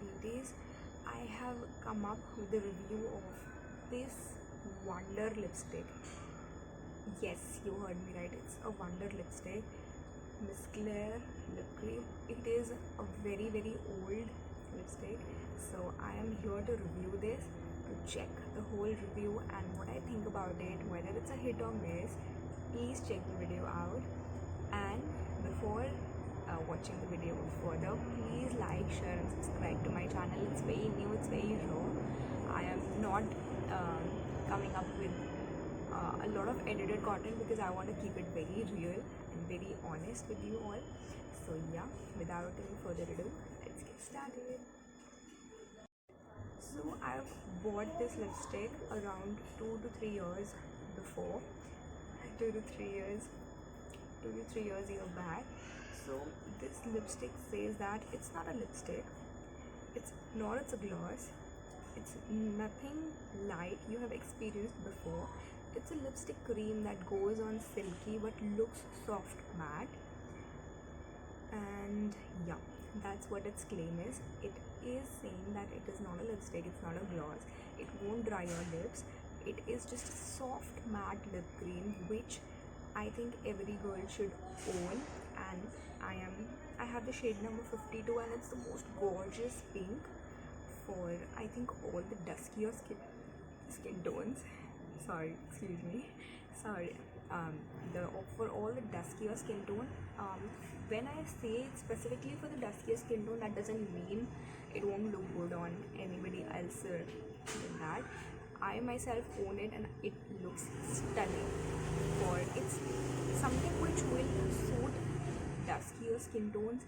beauties, I have come up with a review of this Wonder lipstick. Yes, you heard me right, it's a Wonder lipstick. Miss Claire lip cream. It is a very old lipstick. So I am here to review this, to check the whole review and what I think about it, whether it's a hit or miss. Please check the video out. And before watching the video further, please like, share and subscribe to my channel. It's very new, it's very raw. I am not coming up with a lot of edited content because I want to keep it very real and very honest with you all. So yeah, without any further ado, let's get started. So I've bought this lipstick around 2 to 3 years before. 2 to 3 years, 2 to 3 years year back. So this lipstick says that it's not a lipstick, it's a gloss, it's nothing like you have experienced before. It's a lipstick cream that goes on silky but looks soft matte. And yeah, that's what its claim is. It is saying that it is not a lipstick, it's not a gloss, it won't dry your lips. It is just a soft matte lip cream which I think every girl should own. And I have the shade number 52 and it's the most gorgeous pink for I think all the duskier skin tones. Sorry, excuse me. Sorry. The For all the duskier skin tone. When I say specifically for the duskier skin tone, that doesn't mean it won't look good on anybody else than that. I myself own it and it looks stunning. For it's something which will suit duskier skin tones.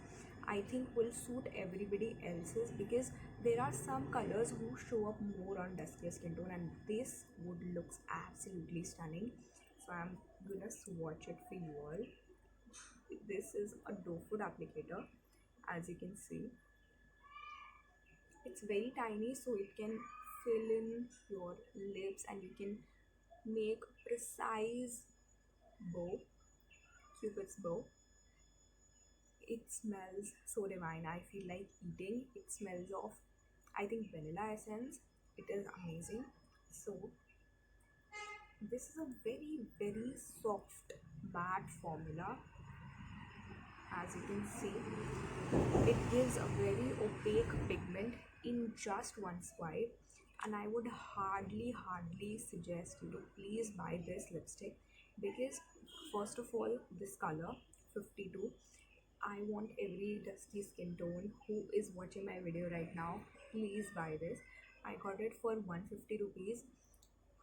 I think will suit everybody else's because there are some colors who show up more on duskier skin tone and this would looks absolutely stunning. So I'm gonna swatch it for you all. This is a doe food applicator, as you can see. It's very tiny so it can fill in your lips and you can make precise bow, cupid's bow. It smells so divine. I feel like eating. It smells of I think vanilla essence. It is amazing. So this is a very soft matte formula. As you can see, it gives a very opaque pigment in just one swipe. And I would hardly suggest you to please buy this lipstick because first of all, this color 52, I want every dusky skin tone who is watching my video right now, please buy this. I got it for 150 rupees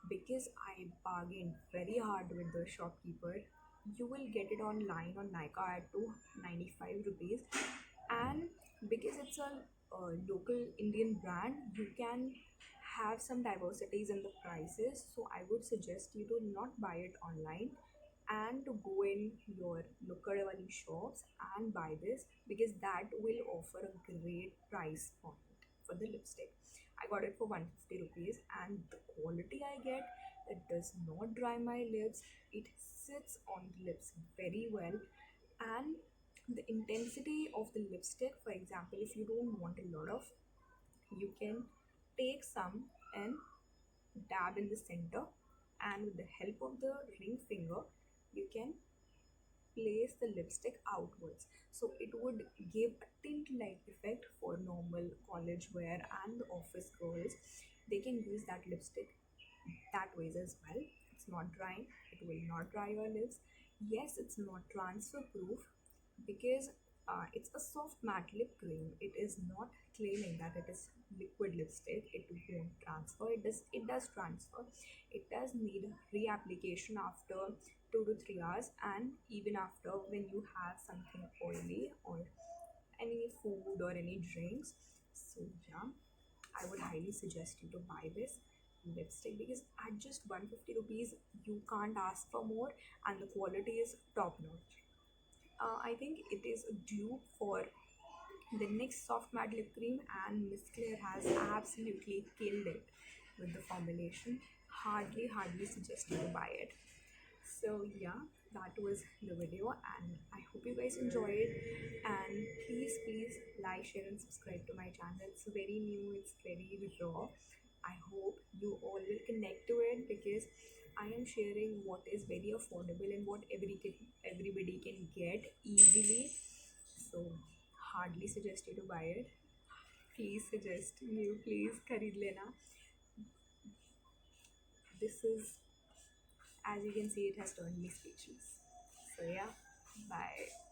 because I bargained very hard with the shopkeeper. You will get it online on Nika at 295 rupees, and because it's a local Indian brand, you can have some diversities in the prices. So I would suggest you to not buy it online and to go in your local shops and buy this because that will offer a great price point for the lipstick. I got it for 150 rupees and the quality I get, it does not dry my lips, it sits on the lips very well. And the intensity of the lipstick, for example, if you don't want a lot of, you can take some and dab in the center, and with the help of the ring finger you can place the lipstick outwards, so it would give a tint like effect for normal college wear and the office girls. They can use that lipstick that ways as well. It's not drying, it will not dry your lips. Yes, it's not transfer proof because it's a soft matte lip cream. It is not claiming that it is liquid lipstick. It won't transfer. It does transfer. It does need reapplication after 2 to 3 hours and even after when you have something oily or any food or any drinks. So yeah, I would highly suggest you to buy this lipstick because at just 150 rupees you can't ask for more and the quality is top notch. I think it is a dupe for the NYX soft matte lip cream and Miss Claire has absolutely killed it with the formulation. Hardly suggest you to buy it. So yeah, that was the video, and I hope you guys enjoyed. And please like, share, and subscribe to my channel. It's very new, it's very raw. I hope you all will connect to it because I am sharing what is very affordable and what everybody can get easily. So hardly suggest you to buy it. Please suggest you, please kharid lena. This is, as you can see, it has turned me speechless. So yeah, bye.